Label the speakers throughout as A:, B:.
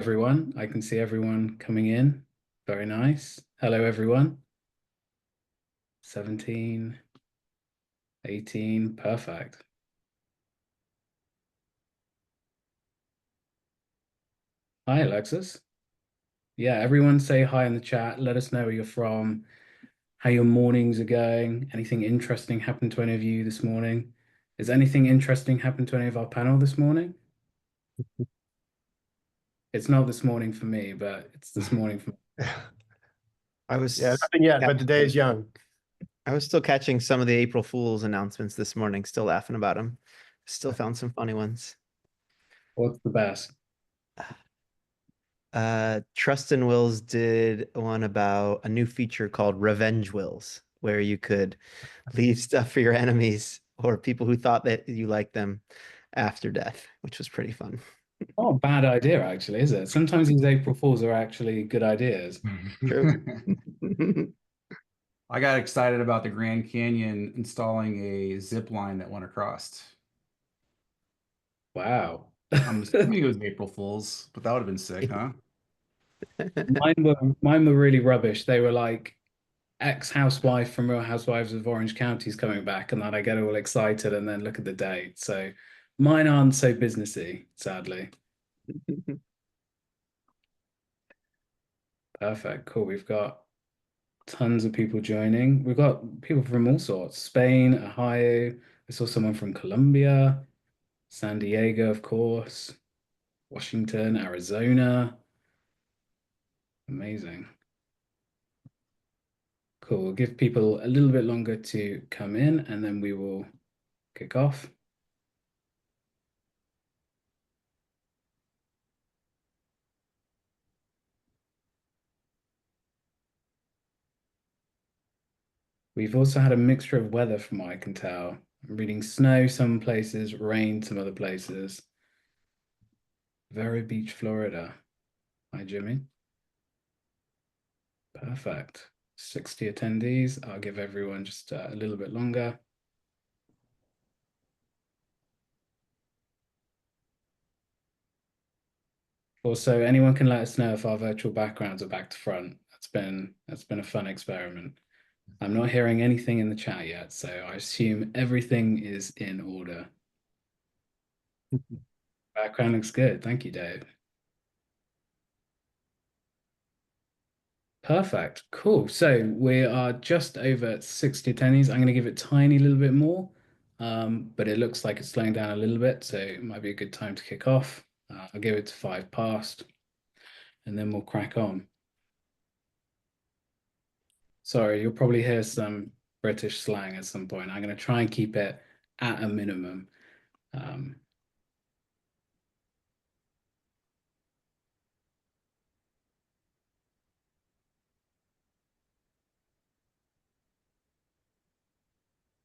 A: everyone. I can see everyone coming in. Very nice. Hello, everyone. 17, 18, perfect. Hi, Alexis. Yeah, everyone say hi in the chat. Let us know where you're from, how your mornings are going. Anything interesting happened to any of you this morning? Has anything interesting happened to any of our panel this morning? It's not this morning for me, but it's this morning for
B: I was
C: Yeah, nothing yet, but the day is young.
B: I was still catching some of the April Fool's announcements this morning, still laughing about them. Still found some funny ones.
A: what's the best?
B: Trustin Wills did one about a new feature called Revenge Wills, where you could leave stuff for your enemies or people who thought that you liked them after death, which was pretty fun.
A: Not a bad idea, actually, is it? Sometimes these April Fools are actually good ideas.
B: True.
D: I got excited about the Grand Canyon installing a zip line that went across.
A: Wow.
D: I'm assuming it was April Fool's, but that would have been sick, huh?
A: Mine were really rubbish. They were like ex-housewife from Real Housewives of Orange County's coming back, and then I get all excited and then look at the date. So mine aren't so businessy, sadly. Perfect. Cool. We've got tons of people joining. We've got people from all sorts. Spain, Ohio. I saw someone from Colombia, San Diego, of course, Washington, Arizona. Amazing. Cool. We'll give people a little bit longer to come in and then we will kick off. We've also had a mixture of weather from what I can tell. I'm reading snow some places, rain some other places. Vero Beach, Florida. Hi, Jimmy. Perfect. 60 attendees. I'll give everyone just a little bit longer. Also, anyone can let us know if our virtual backgrounds are back to front. That's been a fun experiment. I'm not hearing anything in the chat yet, so I assume everything is in order. Background looks good. Thank you, Dave. Perfect. Cool. So we are just over 60 attendees. I'm going to give it a tiny little bit more, but it looks like it's slowing down a little bit, so it might be a good time to kick off. I'll give it to 5 past, and then we'll crack on. Sorry, you'll probably hear some British slang at some point. I'm going to try and keep it at a minimum.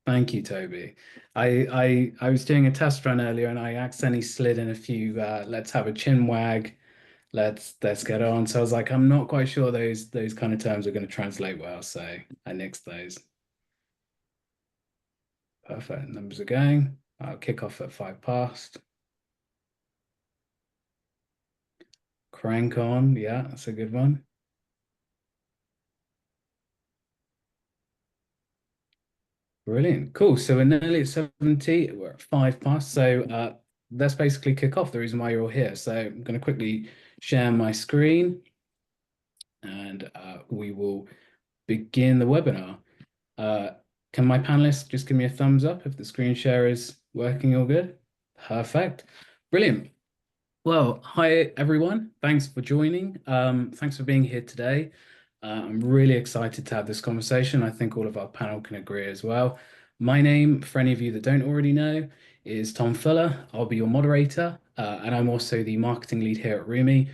A: Thank you, Toby. I was doing a test run earlier and I accidentally slid in a few let's have a chin wag, let's get on. So I was like, I'm not quite sure those kind of terms are going to translate well, so I nixed those. Perfect. Numbers are going. I'll kick off at 5 past. Crank on. Yeah, that's a good one. Brilliant. Cool. So we're nearly at 70. We're at 5 past. So let's basically kick off the reason why you're all here. So I'm going to quickly share my screen and we will begin the webinar. Can my panelists just give me a thumbs up if the screen share is working all good? Perfect. Brilliant. Well, hi everyone. Thanks for joining. Thanks for being here today. I'm really excited to have this conversation. I think all of our panel can agree as well. My name, for any of you that don't already know, is Tom Fuller. I'll be your moderator, and I'm also the marketing lead here at Rumi.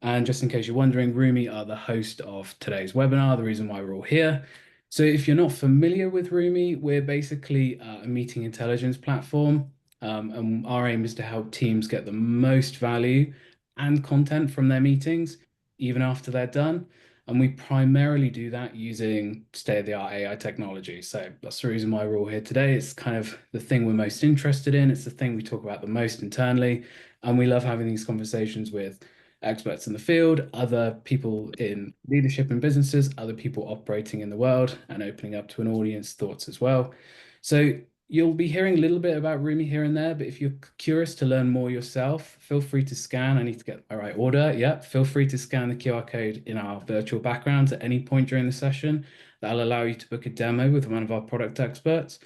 A: And just in case you're wondering, Rumi are the host of today's webinar, the reason why we're all here. So if you're not familiar with Rumi, we're basically a meeting intelligence platform. And our aim is to help teams get the most value and content from their meetings, even after they're done. And we primarily do that using state-of-the-art AI technology. So that's the reason why we're all here today. It's kind of the thing we're most interested in. It's the thing we talk about the most internally. And we love having these conversations with experts in the field, other people in leadership and businesses, other people operating in the world and opening up to an audience thoughts as well. So you'll be hearing a little bit about Rumi here and there, but if you're curious to learn more yourself, feel free to scan. I need to get the right order. Yep, feel free to scan the QR code in our virtual backgrounds at any point during the session. That'll allow you to book a demo with one of our product experts.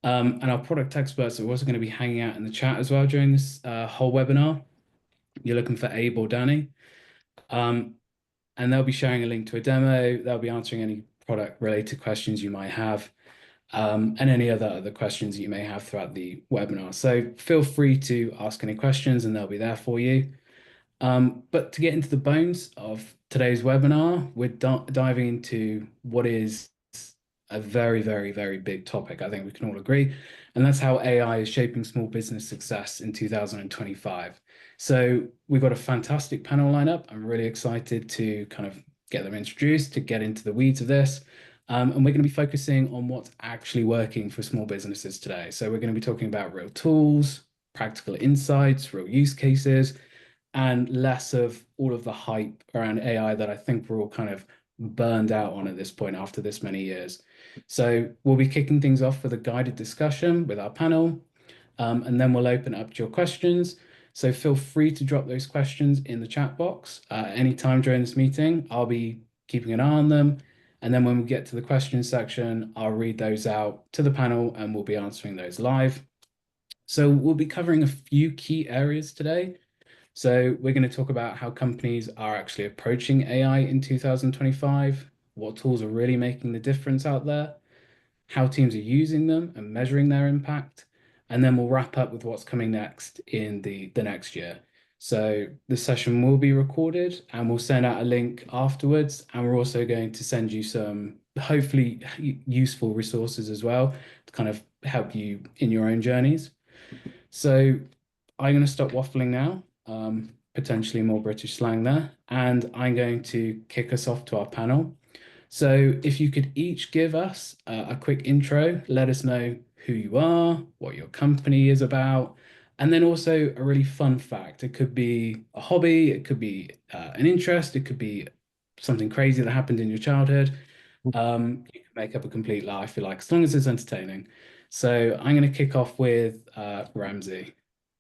A: And our product experts are also going to be hanging out in the chat as well during this whole webinar. You're looking for Abe or Danny. And they'll be sharing a link to a demo. They'll be answering any product related questions you might have. And any other questions you may have throughout the webinar. So feel free to ask any questions and they'll be there for you. But to get into the bones of today's webinar, we're diving into what is a very, very, very big topic. I think we can all agree. And that's how AI is shaping small business success in 2025. So we've got a fantastic panel lineup. I'm really excited to kind of get them introduced, to get into the weeds of this. And we're going to be focusing on what's actually working for small businesses today. So we're going to be talking about real tools, practical insights, real use cases, and less of all of the hype around AI that I think we're all kind of burned out on at this point after this many years. So we'll be kicking things off with a guided discussion with our panel, and then we'll open up to your questions. So feel free to drop those questions in the chat box any time during this meeting. I'll be keeping an eye on them. And then when we get to the questions section, I'll read those out to the panel and we'll be answering those live. So we'll be covering a few key areas today. So we're going to talk about how companies are actually approaching AI in 2025, what tools are really making the difference out there, how teams are using them and measuring their impact, and then we'll wrap up with what's coming next in the next year. So the session will be recorded and we'll send out a link afterwards, and we're also going to send you some hopefully useful resources as well to kind of help you in your own journeys. So I'm going to stop waffling now. Potentially more British slang there. And I'm going to kick us off to our panel. So if you could each give us a quick intro, let us know who you are, what your company is about, and then also a really fun fact. It could be a hobby, it could be an interest, it could be something crazy that happened in your childhood. You can make up a complete lie if you like, as long as it's entertaining. So I'm going to kick off with Ramsey.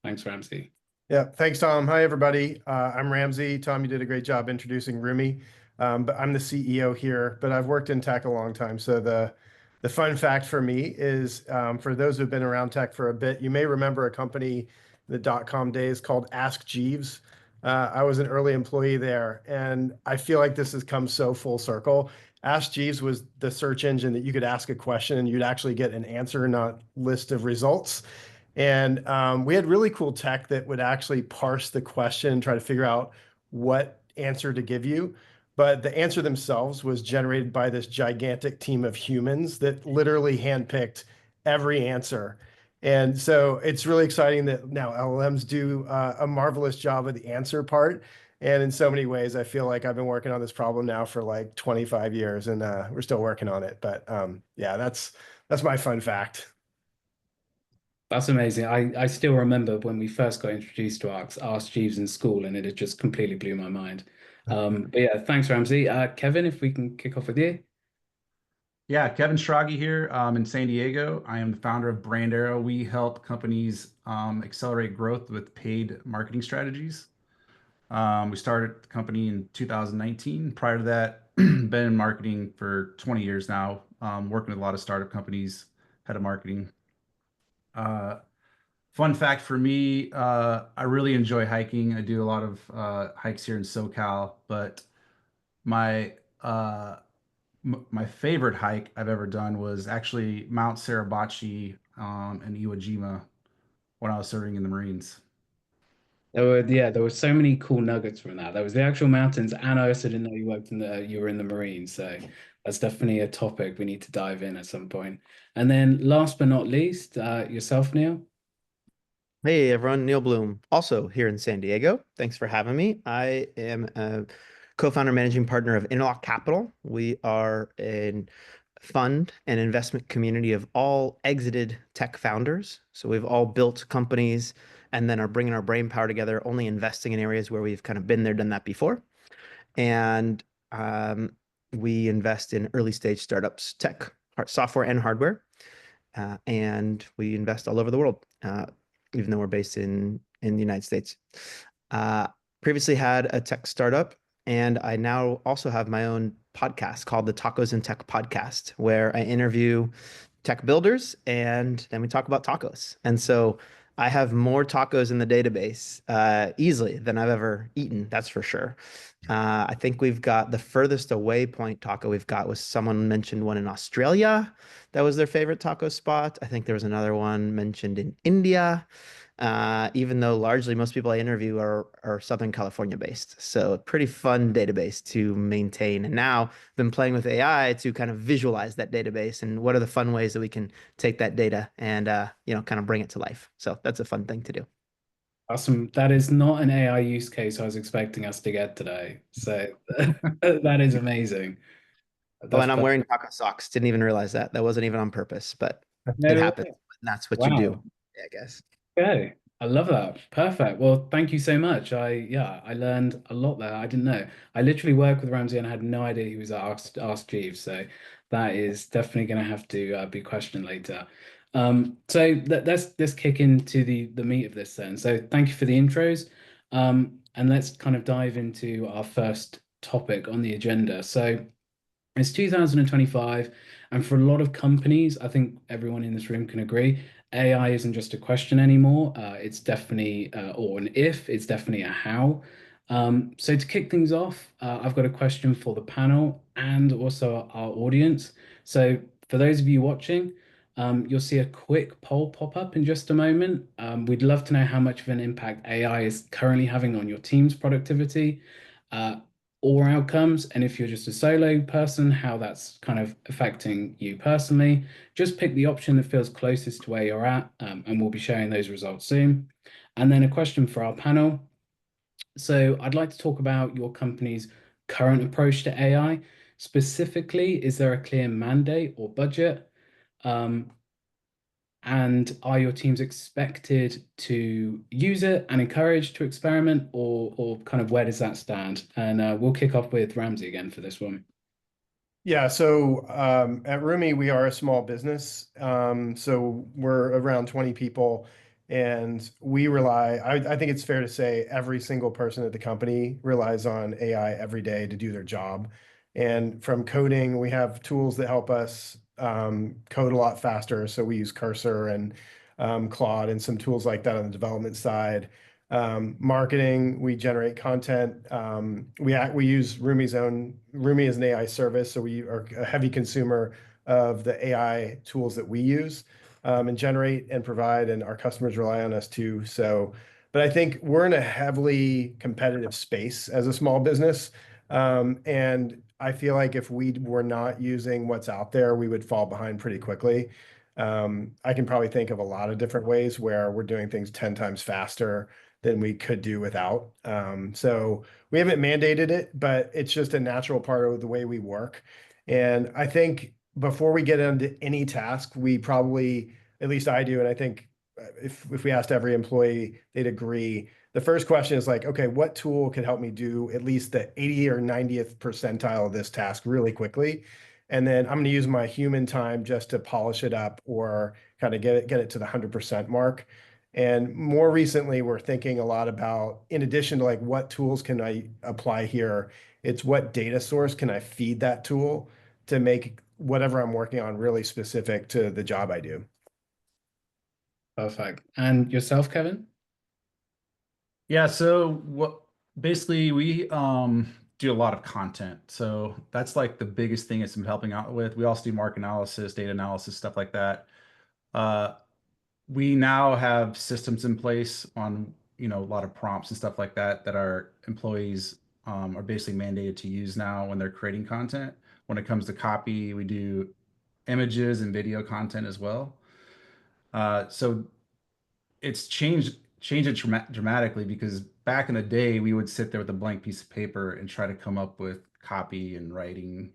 A: Thanks, Ramsey.
C: Yeah, thanks, Tom. Hi, everybody. I'm Ramsey. Tom, you did a great job introducing Rumi, but I'm the CEO here, but I've worked in tech a long time. So the fun fact for me is for those who've been around tech for a bit, you may remember a company in the dot-com days called Ask Jeeves. I was an early employee there, and I feel like this has come so full circle. Ask Jeeves was the search engine that you could ask a question and you'd actually get an answer, not list of results. And we had really cool tech that would actually parse the question and try to figure out what answer to give you. But the answer themselves was generated by this gigantic team of humans that literally handpicked every answer. And so it's really exciting that now LLMs do a marvelous job of the answer part. And in so many ways, I feel like I've been working on this problem now for like 25 years and we're still working on it. But yeah, that's my fun fact.
A: That's amazing. I still remember when we first got introduced to Ask Jeeves in school, and it had just completely blew my mind. But yeah, thanks, Ramsey. Kevin, if we can kick off with you.
D: Yeah, Kevin Schrage here in San Diego. I am the founder of Brand Arrow. We help companies accelerate growth with paid marketing strategies. We started the company in 2019. Prior to that, been in marketing for 20 years now, working with a lot of startup companies, head of marketing. Fun fact for me, I really enjoy hiking. I do a lot of hikes here in SoCal, but my my favorite hike I've ever done was actually Mount Suribachi in Iwo Jima when I was serving in the Marines.
A: There were so many cool nuggets from that. There was the actual mountains, and I also didn't know you were in the Marines. So that's definitely a topic we need to dive in at some point. And then last but not least, yourself, Neal.
B: Hey everyone, Neal Bloom, also here in San Diego. Thanks for having me. I am a co-founder managing partner of Interlock Capital. We are a fund and investment community of all exited tech founders. So we've all built companies and then are bringing our brain power together, only investing in areas where we've kind of been there, done that before. And we invest in early stage startups, tech, software, and hardware. And we invest all over the world, even though we're based in the United States. Previously had a tech startup, and I now also have my own podcast called the Tacos and Tech Podcast, where I interview tech builders and then we talk about tacos. And so I have more tacos in the database easily than I've ever eaten, that's for sure. I think we've got the furthest away point taco we've got was someone mentioned one in Australia. That was their favorite taco spot. I think there was another one mentioned in India, even though largely most people I interview are Southern California based. So a pretty fun database to maintain. And now I've been playing with AI to kind of visualize that database and what are the fun ways that we can take that data and kind of bring it to life. So that's a fun thing to do.
A: Awesome. That is not an AI use case I was expecting us to get today. So that is amazing.
B: Oh, and I'm wearing taco socks. Didn't even realize that. That wasn't even on purpose, but it happens. And that's what you do, I guess.
A: Okay. I love that. Perfect. Well, thank you so much. I learned a lot there. I didn't know. I literally worked with Ramsey and I had no idea he was at Ask Jeeves. So that is definitely going to have to be questioned later. So let's kick into the meat of this then. So thank you for the intros. And let's kind of dive into our first topic on the agenda. So it's 2025, and for a lot of companies, I think everyone in this room can agree, AI isn't just a question anymore. It's definitely, or an if, it's definitely a how. So to kick things off, I've got a question for the panel and also our audience. So for those of you watching, you'll see a quick poll pop up in just a moment. We'd love to know how much of an impact AI is currently having on your team's productivity. Or outcomes, and if you're just a solo person, how that's kind of affecting you personally. Just pick the option that feels closest to where you're at, and we'll be sharing those results soon. And then a question for our panel. So I'd like to talk about your company's current approach to AI. Specifically, is there a clear mandate or budget? And are your teams expected to use it and encouraged to experiment, or kind of where does that stand? And we'll kick off with Ramsey again for this one.
C: Yeah, so at Rumi, we are a small business. So we're around 20 people, and we I think it's fair to say every single person at the company relies on AI every day to do their job. And from coding, we have tools that help us code a lot faster. So we use Cursor and Claude and some tools like that on the development side. Marketing, we generate content. We use Rumi as an AI service, so we are a heavy consumer of the AI tools that we use and generate and provide, and our customers rely on us too. So, but I think we're in a heavily competitive space as a small business, and I feel like if we were not using what's out there, we would fall behind pretty quickly. I can probably think of a lot of different ways where we're doing things 10 times faster than we could do without. So we haven't mandated it, but it's just a natural part of the way we work. And I think before we get into any task, we probably, at least I do, and I think if we asked every employee, they'd agree. The first question is like, okay, what tool can help me do at least the 80 or 90th percentile of this task really quickly? And then I'm going to use my human time just to polish it up or kind of get it to the 100% mark. And more recently, we're thinking a lot about, in addition to like what tools can I apply here, it's what data source can I feed that tool to make whatever I'm working on really specific to the job I do.
A: Perfect. And yourself, Kevin?
D: Yeah, so what basically we do a lot of content. So that's like the biggest thing it's been helping out with. We also do market analysis, data analysis, stuff like that. We now have systems in place on, a lot of prompts and stuff like that that our employees are basically mandated to use now when they're creating content. When it comes to copy, we do images and video content as well. So it's changed it dramatically, because back in the day we would sit there with a blank piece of paper and try to come up with copy and writing,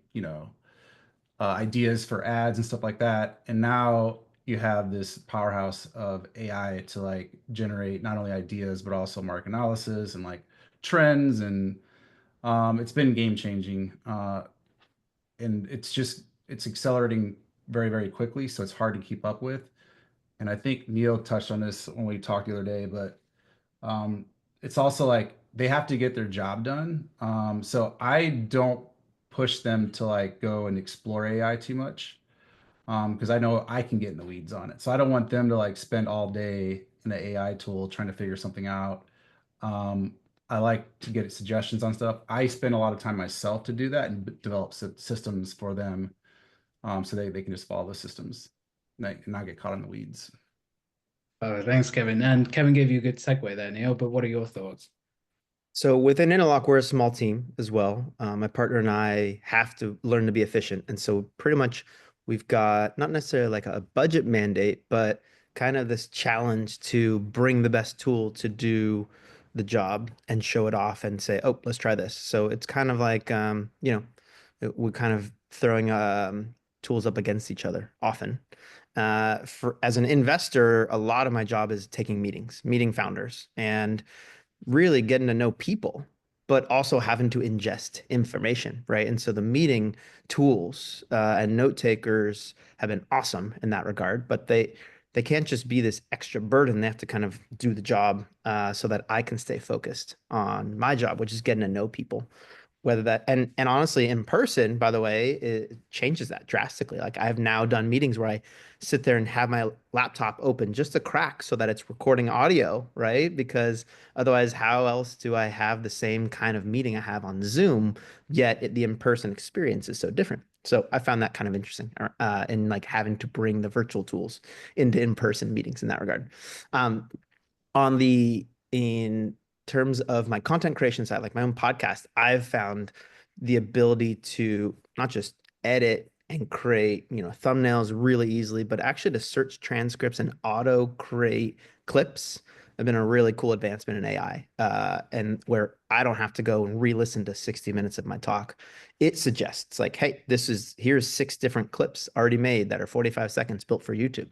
D: ideas for ads and stuff like that. And now you have this powerhouse of AI to like generate not only ideas but also market analysis and like trends, and it's been game changing, and it's accelerating very, very quickly, so it's hard to keep up with. And I think Neal touched on this when we talked the other day, but um, it's also like they have to get their job done. So I don't push them to like go and explore AI too much, because I know I can get in the weeds on it. So I don't want them to like spend all day in the AI tool trying to figure something out. Um, I like to get suggestions on stuff. I spend a lot of time myself to do that and develop systems for them, so they can just follow the systems and not get caught in the weeds.
A: Oh, thanks, Kevin. And Kevin gave you a good segue there, Neal, but what are your thoughts?
B: So within Interlock, we're a small team as well. My partner and I have to learn to be efficient. And so pretty much we've got not necessarily like a budget mandate, but kind of this challenge to bring the best tool to do the job and show it off and say, oh, let's try this. So it's kind of like, we're kind of throwing tools up against each other often. For as an investor, a lot of my job is taking meetings, meeting founders, and really getting to know people, but also having to ingest information, right? And so the meeting tools and note takers have been awesome in that regard, but they can't just be this extra burden. They have to kind of do the job so that I can stay focused on my job, which is getting to know people, whether that and honestly in person, by the way, it changes that drastically. Like I've now done meetings where I sit there and have my laptop open just a crack so that it's recording audio, right? Because otherwise, how else do I have the same kind of meeting I have on Zoom, yet the in-person experience is so different? So I found that kind of interesting, in like having to bring the virtual tools into in-person meetings in that regard. Um, on the in terms of my content creation side, like my own podcast, I've found the ability to not just edit and create, thumbnails really easily, but actually to search transcripts and auto create clips have been a really cool advancement in AI. And where I don't have to go and re-listen to 60 minutes of my talk. It suggests like, hey, here's 6 different clips already made that are 45 seconds built for YouTube,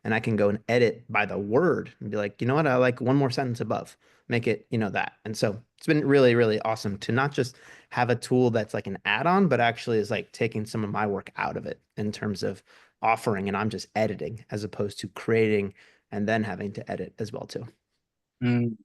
B: and I can go and edit by the word and be like, you know what, I like one more sentence above, make it, that. And so it's been really, really awesome to not just have a tool that's like an add-on, but actually is like taking some of my work out of it in terms of offering, and I'm just editing as opposed to creating and then having to edit as well too.
A: Mm,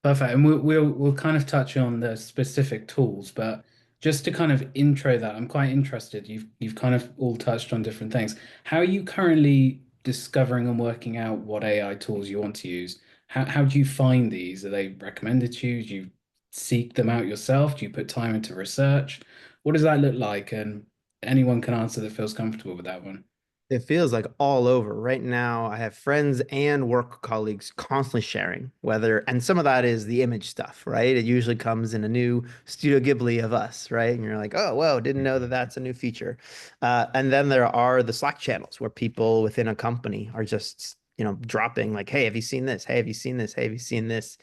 A: perfect. And we'll kind of touch on the specific tools, but just to kind of intro that, I'm quite interested. You've kind of all touched on different things. How are you currently discovering and working out what AI tools you want to use? How do you find these? Are they recommended to you? Do you seek them out yourself? Do you put time into research? What does that look like? And anyone can answer that feels comfortable with that one.
B: It feels like all over. Right now, I have friends and work colleagues constantly sharing and some of that is the image stuff, right? It usually comes in a new Studio Ghibli of us, right? And you're like, oh, whoa, didn't know that that's a new feature. And then there are the Slack channels where people within a company are just, dropping like, hey, have you seen this? Hey, have you seen this? Hey, have you seen this?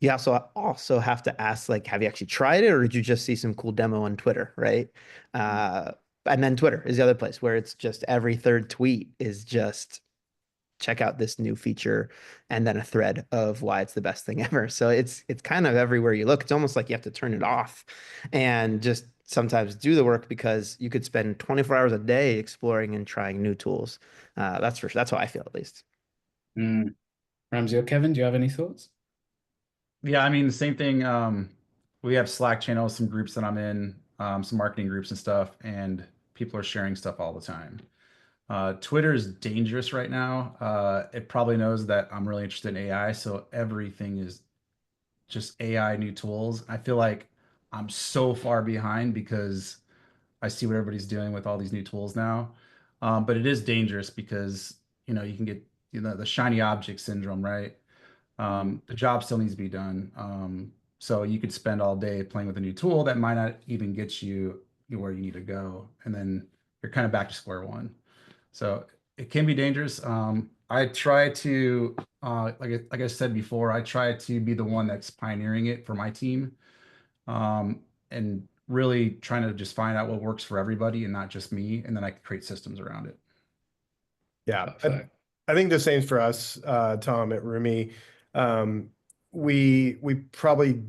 B: You also have to ask, like, have you actually tried it, or did you just see some cool demo on Twitter, right? Uh, and then Twitter is the other place where it's just every third tweet is just check out this new feature and then a thread of why it's the best thing ever. So it's kind of everywhere you look. It's almost like you have to turn it off and just sometimes do the work, because you could spend 24 hours a day exploring and trying new tools. That's for sure. That's how I feel, at least.
A: Mm. Ramsey or Kevin, do you have any thoughts?
D: Yeah, I mean the same thing. We have Slack channels, some groups that I'm in, some marketing groups and stuff, and people are sharing stuff all the time. Twitter is dangerous right now. It probably knows that I'm really interested in AI, so everything is just AI new tools. I feel like I'm so far behind because I see what everybody's doing with all these new tools now. But it is dangerous because you can get the shiny object syndrome, right? The job still needs to be done. So you could spend all day playing with a new tool that might not even get you where you need to go, and then you're kind of back to square one. So it can be dangerous. I try to, like I said before, I try to be the one that's pioneering it for my team, and really trying to just find out what works for everybody and not just me, and then I can create systems around it.
C: Yeah.
A: Perfect.
C: I think the same for us, Tom, at Rumi. Um, we probably,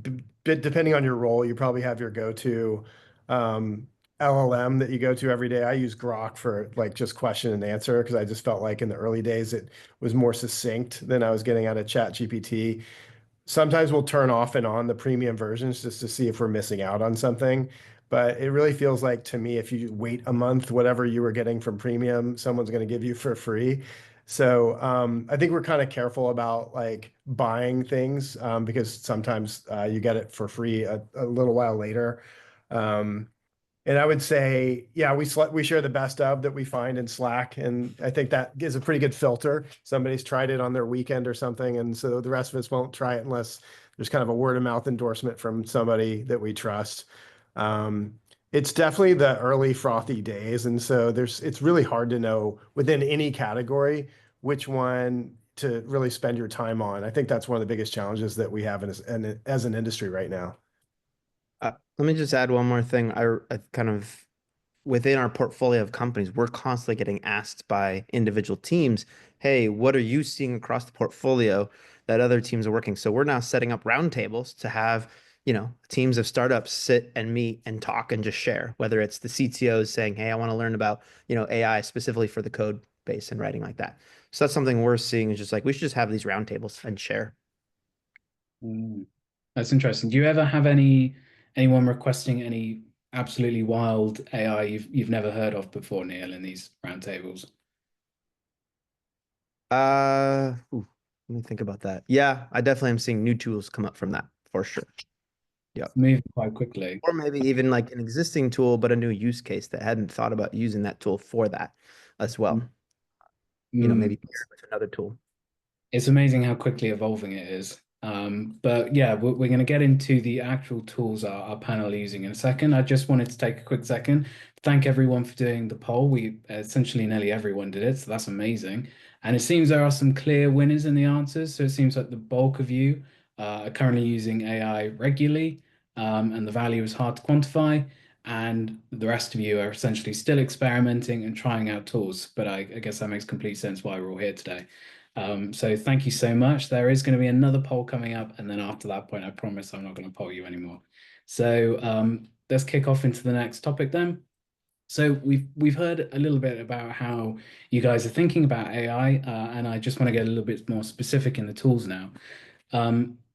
C: depending on your role, you probably have your go-to um, LLM that you go to every day. I use Grok for like just question and answer because I just felt like in the early days it was more succinct than I was getting out of Chat GPT. Sometimes we'll turn off and on the premium versions just to see if we're missing out on something. But it really feels like to me, if you wait a month, whatever you were getting from premium, someone's going to give you for free. So I think we're kind of careful about like buying things because sometimes you get it for free a little while later. Um, and I would say, yeah, we share the best of that we find in Slack, and I think that gives a pretty good filter. Somebody's tried it on their weekend or something, and so the rest of us won't try it unless there's kind of a word of mouth endorsement from somebody that we trust. Um, it's definitely the early frothy days, and so it's really hard to know within any category which one to really spend your time on. I think that's one of the biggest challenges that we have as an industry right now.
B: Let me just add one more thing. I kind of within our portfolio of companies, we're constantly getting asked by individual teams, hey, what are you seeing across the portfolio that other teams are working? So we're now setting up roundtables to have, teams of startups sit and meet and talk and just share, whether it's the CTOs saying, hey, I want to learn about, AI specifically for the code base and writing like that. So that's something we're seeing is just like we should just have these roundtables and share.
A: Mm. That's interesting. Do you ever have anyone requesting any absolutely wild AI you've never heard of before, Neal, in these roundtables?
B: Let me think about that. Yeah, I definitely am seeing new tools come up from that for sure. Yeah.
A: It's moving quite quickly.
B: Or maybe even like an existing tool, but a new use case that hadn't thought about using that tool for that as well.
A: Mm.
B: Maybe pair it with another tool.
A: It's amazing how quickly evolving it is. But yeah, we're going to get into the actual tools our panel are using in a second. I just wanted to take a quick second to thank everyone for doing the poll. We essentially nearly everyone did it, so that's amazing. And it seems there are some clear winners in the answers. So it seems like the bulk of you are currently using AI regularly, and the value is hard to quantify. And the rest of you are essentially still experimenting and trying out tools. But I guess that makes complete sense why we're all here today. So thank you so much. There is going to be another poll coming up, and then after that point, I promise I'm not going to poll you anymore. So let's kick off into the next topic then. So we've heard a little bit about how you guys are thinking about AI, and I just want to get a little bit more specific in the tools now.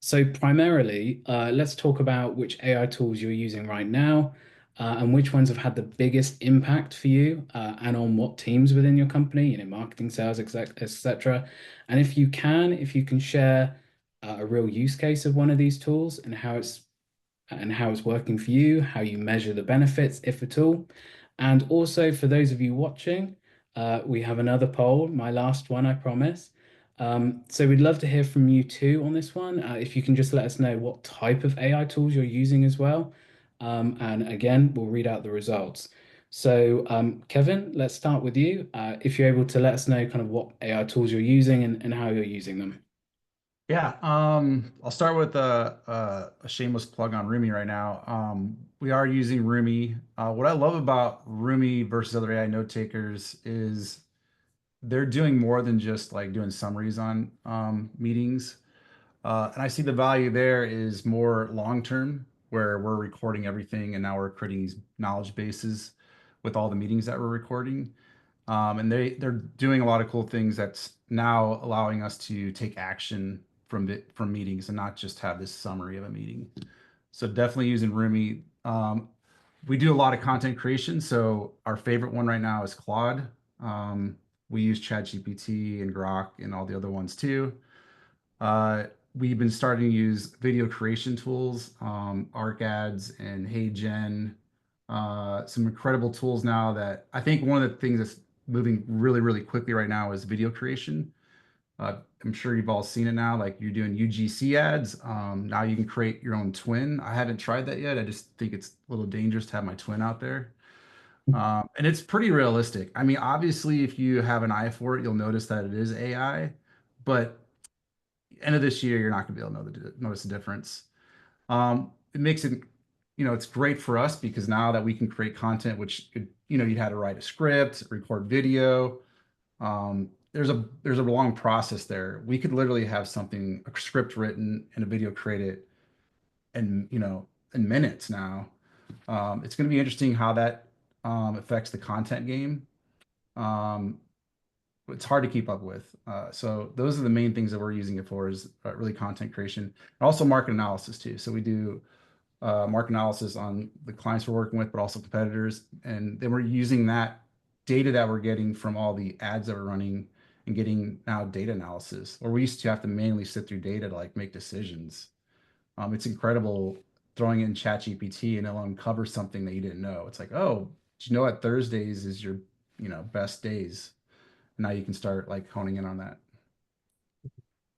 A: So primarily, let's talk about which AI tools you're using right now, and which ones have had the biggest impact for you, and on what teams within your company, marketing, sales, etc. And if you can share a real use case of one of these tools and how it's working for you, how you measure the benefits, if at all. And also for those of you watching, we have another poll, my last one, I promise. So we'd love to hear from you too on this one. If you can just let us know what type of AI tools you're using as well. And again, we'll read out the results. So Kevin, let's start with you. If you're able to let us know kind of what AI tools you're using and how you're using them.
D: Yeah, I'll start with a shameless plug on Rumi right now. We are using Rumi. What I love about Rumi versus other AI note takers is they're doing more than just like doing summaries on meetings. And I see the value there is more long term, where we're recording everything and now we're creating these knowledge bases with all the meetings that we're recording. And they're doing a lot of cool things that's now allowing us to take action from meetings and not just have this summary of a meeting. So definitely using Rumi. We do a lot of content creation. So our favorite one right now is Claude. We use ChatGPT and Grok and all the other ones too. We've been starting to use video creation tools, ArcAds and HeyGen. Some incredible tools now that I think one of the things that's moving really, really quickly right now is video creation. I'm sure you've all seen it now, like you're doing UGC ads. Now you can create your own twin. I haven't tried that yet. I just think it's a little dangerous to have my twin out there. And it's pretty realistic. I mean, obviously, if you have an eye for it, you'll notice that it is AI, but end of this year, you're not going to be able to notice the difference. It makes it, it's great for us because now that we can create content, which, you'd had to write a script, record video, there's a long process there. We could literally have something, a script written and a video created in, in minutes now. It's going to be interesting how that affects the content game. Um, it's hard to keep up with. So those are the main things that we're using it for, is really content creation and also market analysis too. So we do market analysis on the clients we're working with, but also competitors. And then we're using that data that we're getting from all the ads that we're running and getting now data analysis, where we used to have to manually sit through data to like make decisions. It's incredible throwing in ChatGPT and it'll uncover something that you didn't know. It's like, oh, did you know that Thursdays is your, best days? Now you can start like honing in on that.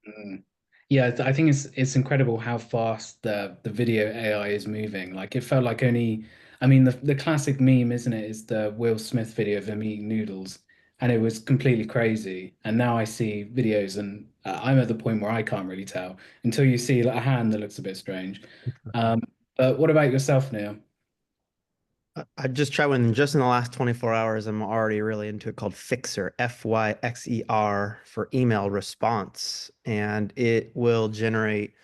A: Mm. Yeah, I think it's incredible how fast the video AI is moving. Like it felt like only, I mean, the classic meme, isn't it, is the Will Smith video of him eating noodles, and it was completely crazy. And now I see videos, and I'm at the point where I can't really tell until you see like, a hand that looks a bit strange. Um, but what about yourself, Neil?
B: I just tried one just in the last 24 hours. I'm already really into it, called Fixer, Fyxer, for email response. And it will generate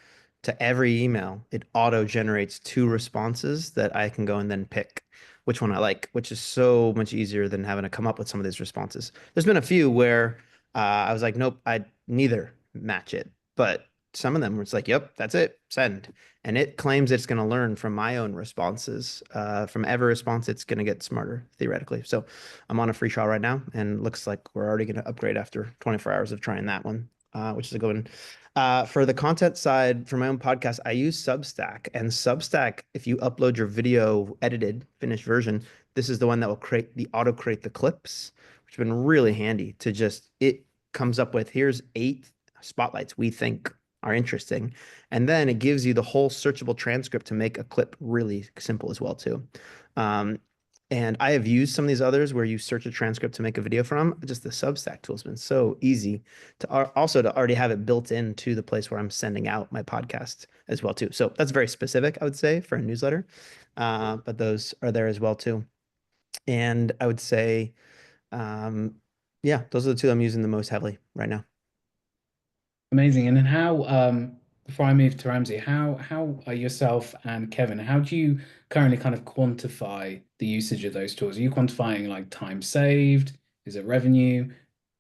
B: to every email. It auto generates 2 responses that I can go and then pick which one I like, which is so much easier than having to come up with some of these responses. There's been a few where I was like, nope, I neither match it. But some of them were it's like, yep, that's it, send. And it claims it's going to learn from my own responses. From every response, it's going to get smarter theoretically. So I'm on a free trial right now, and looks like we're already going to upgrade after 24 hours of trying that one, which is a good one. For the content side, for my own podcast, I use Substack. And Substack, if you upload your video edited, finished version, this is the one that will create the clips, which has been really handy to just, it comes up with, here's 8 spotlights we think are interesting. And then it gives you the whole searchable transcript to make a clip really simple as well too. And I have used some of these others where you search a transcript to make a video from. Just the Substack tool has been so easy to also to already have it built into the place where I'm sending out my podcast as well too. So that's very specific, I would say, for a newsletter. But those are there as well too. And I would say, yeah, those are the two I'm using the most heavily right now.
A: Amazing. And then how, before I move to Ramsey, how are yourself and Kevin, how do you currently kind of quantify the usage of those tools? Are you quantifying like time saved? Is it revenue?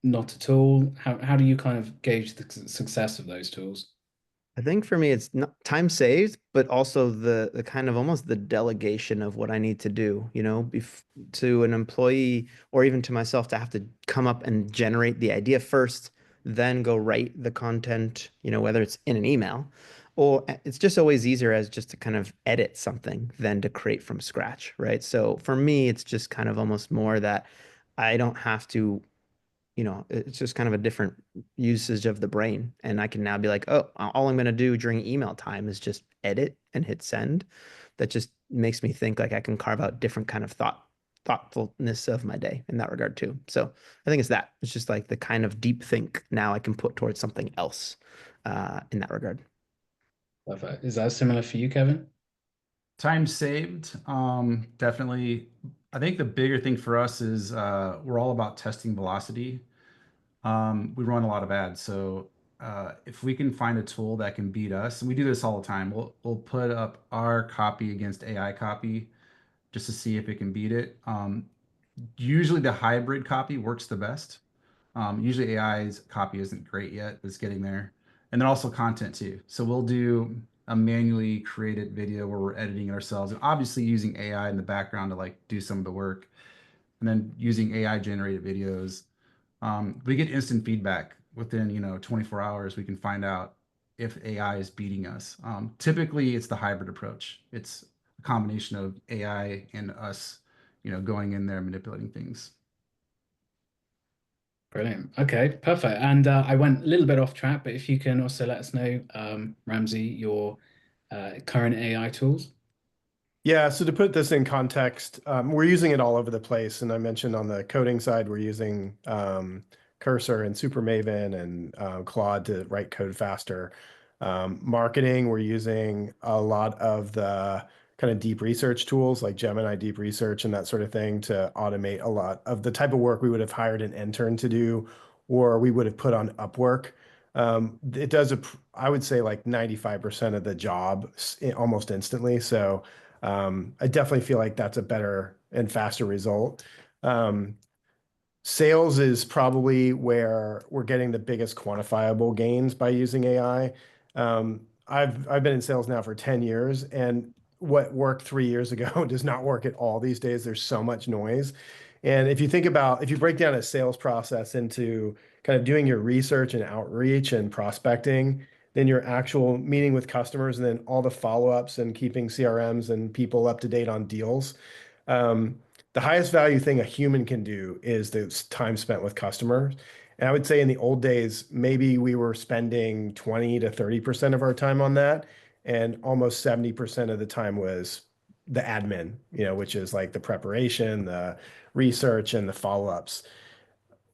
A: Not at all. How do you kind of gauge the success of those tools?
B: I think for me, it's not time saved, but also the kind of almost the delegation of what I need to do, to an employee or even to myself, to have to come up and generate the idea first, then go write the content, whether it's in an email, or it's just always easier as just to kind of edit something than to create from scratch, right? So for me, it's just kind of almost more that I don't have to, it's just kind of a different usage of the brain. And I can now be like, oh, all I'm going to do during email time is just edit and hit send. That just makes me think like I can carve out different kind of thoughtfulness of my day in that regard too. So I think it's that. It's just like the kind of deep think now I can put towards something else in that regard.
A: Perfect. Is that similar for you, Kevin?
D: Time saved, definitely. I think the bigger thing for us is we're all about testing velocity. We run a lot of ads, so if we can find a tool that can beat us, and we do this all the time, we'll put up our copy against AI copy just to see if it can beat it. Usually the hybrid copy works the best. Usually AI's copy isn't great yet, but it's getting there. And then also content too. So we'll do a manually created video where we're editing it ourselves, and obviously using AI in the background to like do some of the work, and then using AI generated videos. We get instant feedback within 24 hours. We can find out if AI is beating us. Typically, it's the hybrid approach. It's a combination of AI and us, going in there manipulating things.
A: Brilliant. Okay, perfect. And I went a little bit off track, but if you can also let us know, Ramsey, your current AI tools.
C: Yeah, so to put this in context, we're using it all over the place. And I mentioned on the coding side, we're using Cursor and Super Maven and Claude to write code faster. Marketing, we're using a lot of the kind of deep research tools like Gemini Deep Research and that sort of thing to automate a lot of the type of work we would have hired an intern to do or we would have put on Upwork. It does, I would say like 95% of the job almost instantly. So I definitely feel like that's a better and faster result. Sales is probably where we're getting the biggest quantifiable gains by using AI. I've been in sales now for 10 years, and what worked 3 years ago does not work at all these days. There's so much noise. And if you think about, if you break down a sales process into kind of doing your research and outreach and prospecting, then your actual meeting with customers, and then all the follow-ups and keeping CRMs and people up to date on deals. Um, the highest value thing a human can do is the time spent with customers. And I would say in the old days, maybe we were spending 20 to 30% of our time on that. And almost 70% of the time was the admin, which is like the preparation, the research, and the follow-ups.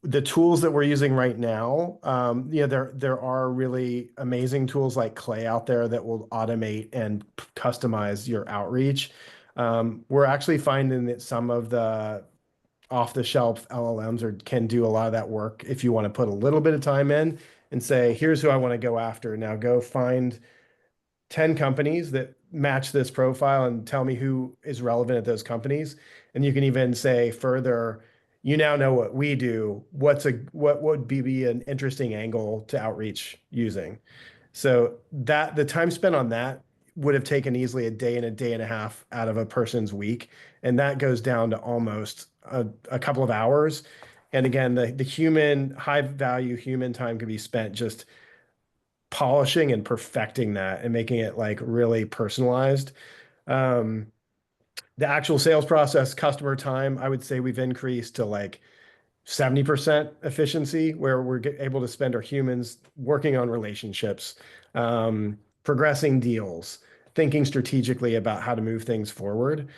C: The tools that we're using right now, there are really amazing tools like Clay out there that will automate and customize your outreach. We're actually finding that some of the off-the-shelf LLMs can do a lot of that work if you want to put a little bit of time in and say, here's who I want to go after. Now go find 10 companies that match this profile and tell me who is relevant at those companies. And you can even say further, you now know what we do. What would be an interesting angle to outreach using? So that the time spent on that would have taken easily a day and a day and a half out of a person's week. And that goes down to almost a couple of hours. And again, the human, high value human time can be spent just polishing and perfecting that and making it like really personalized. Um, the actual sales process, customer time, I would say we've increased to like 70% efficiency, where we're able to spend our humans working on relationships, progressing deals, thinking strategically about how to move things forward.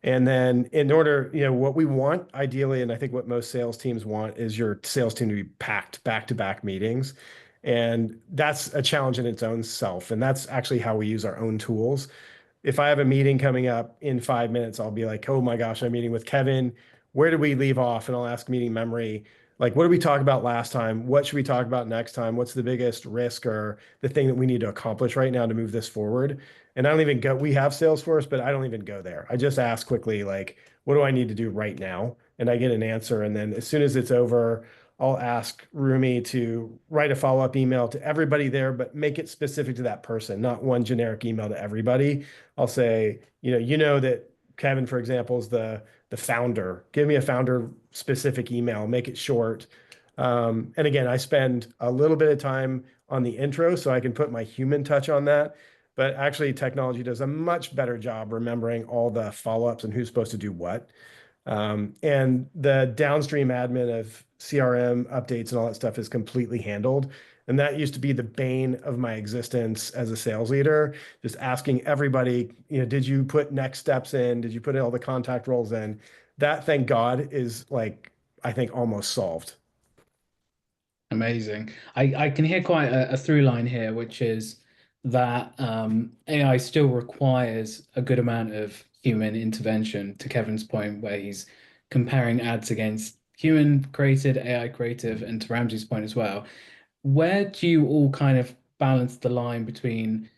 C: And then in order, what we want ideally, and I think what most sales teams want, is your sales team to be packed back-to-back meetings. And that's a challenge in its own self. And that's actually how we use our own tools. If I have a meeting coming up in 5 minutes, I'll be like, oh my gosh, I'm meeting with Kevin. Where did we leave off? And I'll ask meeting memory, like, what did we talk about last time? What should we talk about next time? What's the biggest risk or the thing that we need to accomplish right now to move this forward? And I don't even go, we have Salesforce, but I don't even go there. I just ask quickly, like, what do I need to do right now? And I get an answer. And then as soon as it's over, I'll ask Rumi to write a follow-up email to everybody there, but make it specific to that person, not one generic email to everybody. I'll say, that Kevin, for example, is the founder. Give me a founder specific email, make it short. And again, I spend a little bit of time on the intro so I can put my human touch on that. But actually, technology does a much better job remembering all the follow-ups and who's supposed to do what. And the downstream admin of CRM updates and all that stuff is completely handled. And that used to be the bane of my existence as a sales leader, just asking everybody, did you put next steps in? Did you put all the contact roles in? That, thank God, is like, I think almost solved.
A: Amazing. I can hear quite a through line here, which is that AI still requires a good amount of human intervention, to Kevin's point, where he's comparing ads against human created, AI creative, and to Ramsey's point as well. Where do you all kind of balance the line between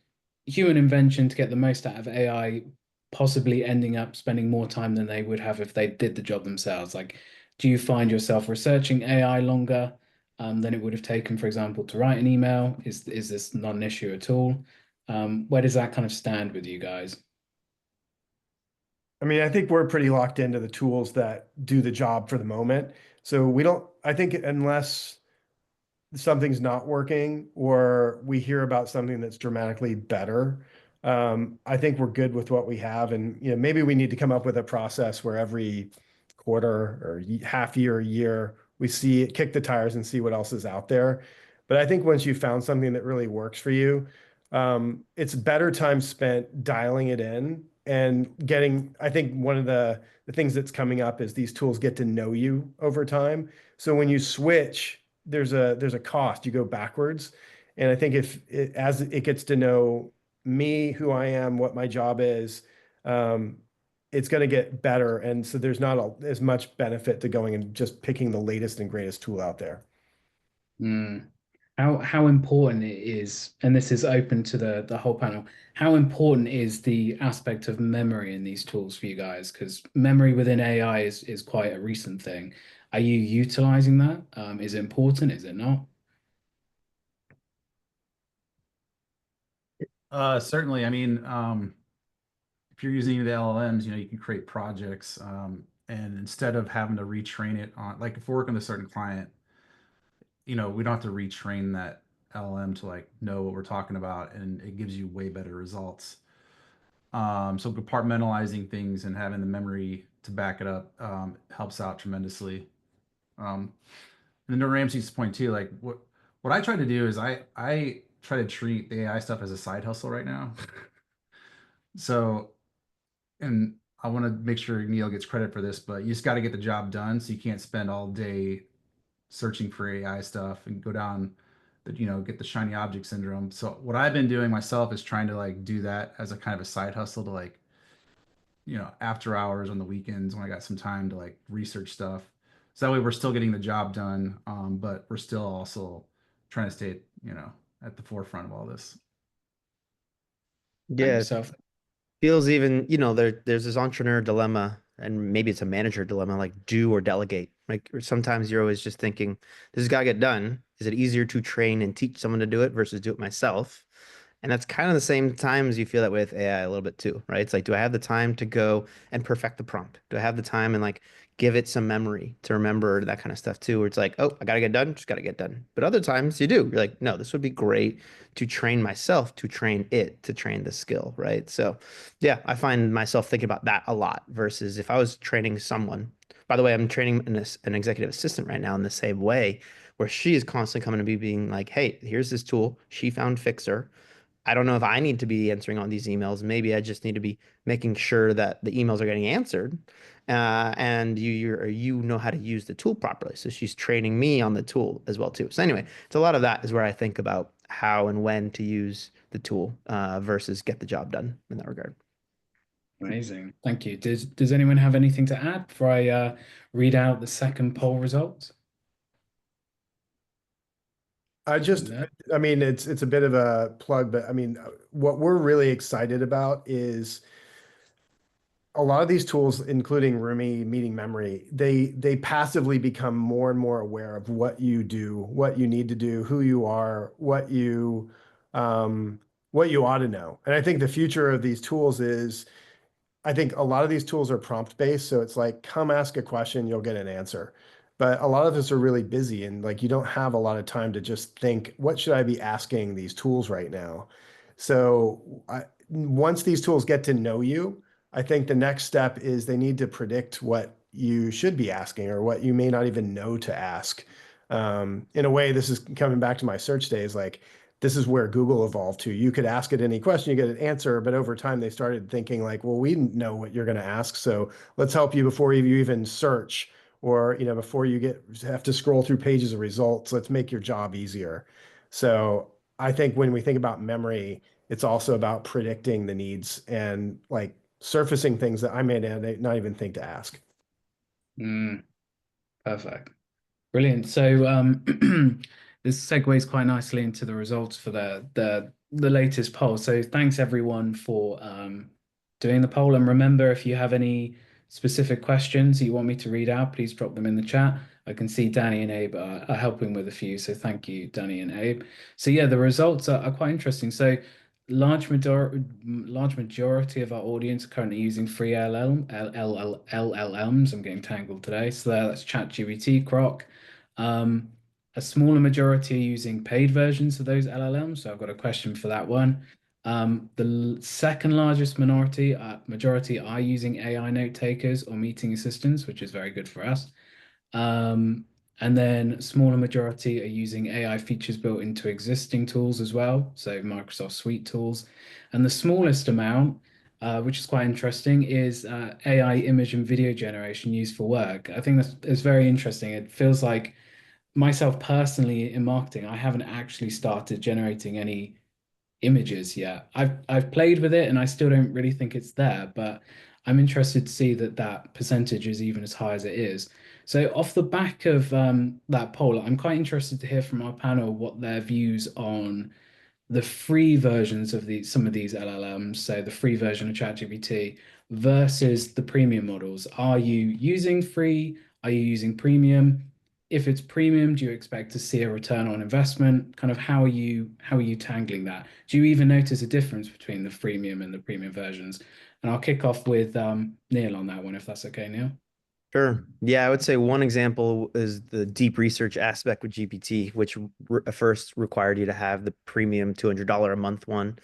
A: human invention to get the most out of AI, possibly ending up spending more time than they would have if they did the job themselves? Like, do you find yourself researching AI longer than it would have taken, for example, to write an email? Is this not an issue at all? Where does that kind of stand with you guys?
C: I mean, I think we're pretty locked into the tools that do the job for the moment. So I think unless something's not working or we hear about something that's dramatically better, I think we're good with what we have. And maybe we need to come up with a process where every quarter or half year, we kick the tires and see what else is out there. But I think once you've found something that really works for you, it's better time spent dialing it in and I think one of the things that's coming up is these tools get to know you over time. So when you switch, there's a cost. You go backwards. And I think as it gets to know me, who I am, what my job is, it's going to get better. And so there's not as much benefit to going and just picking the latest and greatest tool out there.
A: Mm. How important it is, and this is open to the whole panel. How important is the aspect of memory in these tools for you guys? Because memory within AI is quite a recent thing. Are you utilizing that? Is it important? Is it not?
D: Certainly. I mean, if you're using the LLMs, you can create projects, and instead of having to retrain it on, like if we're working with a certain client, we don't have to retrain that LLM to like know what we're talking about, and it gives you way better results. So compartmentalizing things and having the memory to back it up helps out tremendously. Um, and to Ramsey's point too, like what I try to do is I try to treat the AI stuff as a side hustle right now. So, and I want to make sure Neal gets credit for this, but you just got to get the job done. So you can't spend all day searching for AI stuff and go down get the shiny object syndrome. So what I've been doing myself is trying to like do that as a kind of a side hustle to like, after hours on the weekends when I got some time to like research stuff. So that way we're still getting the job done, but we're still also trying to stay, at the forefront of all this.
A: Thank
B: Yeah,
A: yourself.
B: feels even, there's this entrepreneur dilemma, and maybe it's a manager dilemma, like do or delegate. Like or sometimes you're always just thinking, this has got to get done. Is it easier to train and teach someone to do it versus do it myself? And that's kind of the same time as you feel that way with AI a little bit too, right? It's like, do I have the time to go and perfect the prompt? Do I have the time and like give it some memory to remember that kind of stuff too? Where it's like, oh, I gotta get done, just gotta get done. But other times you do. You're like, no, this would be great to train myself, to train it, to train the skill, right? So yeah, I find myself thinking about that a lot versus if I was training someone. By the way, I'm training an executive assistant right now in the same way, where she is constantly coming to me being like, hey, here's this tool. She found Fixer. I don't know if I need to be answering all these emails. Maybe I just need to be making sure that the emails are getting answered, and you know how to use the tool properly. So she's training me on the tool as well too. So anyway, it's a lot of that is where I think about how and when to use the tool versus get the job done in that regard.
A: Amazing. Thank you. Does anyone have anything to add before I read out the second poll results?
C: I just,
A: No?
C: I mean, it's a bit of a plug, but I mean, what we're really excited about is a lot of these tools, including Rumi, meeting memory, they passively become more and more aware of what you do, what you need to do, who you are, what you ought to know. And I think the future of these tools is I think a lot of these tools are prompt based, so it's like come ask a question, you'll get an answer. But a lot of us are really busy and like you don't have a lot of time to just think, what should I be asking these tools right now? So once these tools get to know you, I think the next step is they need to predict what you should be asking or what you may not even know to ask. In a way, this is coming back to my search days, like this is where Google evolved to. You could ask it any question, you get an answer, but over time they started thinking like, well, we know what you're going to ask, so let's help you before you even search or before you have to scroll through pages of results. Let's make your job easier. So I think when we think about memory, it's also about predicting the needs and like surfacing things that I may not even think to ask.
A: Mm, perfect. Brilliant. So this segues quite nicely into the results for the latest poll. So thanks everyone for doing the poll. And remember, if you have any specific questions you want me to read out, please drop them in the chat. I can see Danny and Abe are helping with a few. So thank you, Danny and Abe. So yeah, the results are quite interesting. So large majority of our audience are currently using free LLMs. I'm getting tangled today. So that's ChatGPT, Grok. A smaller majority are using paid versions of those LLMs. So I've got a question for that one. The second largest majority are using AI note takers or meeting assistants, which is very good for us. And then a smaller majority are using AI features built into existing tools as well, so Microsoft Suite tools. And the smallest amount, which is quite interesting, is AI image and video generation used for work. I think that's very interesting. It feels like myself personally in marketing, I haven't actually started generating any images yet. I've played with it and I still don't really think it's there, but I'm interested to see that percentage is even as high as it is. So off the back of that poll, I'm quite interested to hear from our panel what their views on the free versions of some of these LLMs, so the free version of ChatGPT versus the premium models. Are you using free? Are you using premium? If it's premium, do you expect to see a return on investment? Kind of how are you tangling that? Do you even notice a difference between the freemium and the premium versions? And I'll kick off with Neal on that one, if that's okay, Neal.
B: Sure. Yeah, I would say one example is the deep research aspect with GPT, which first required you to have the premium $200 a month one.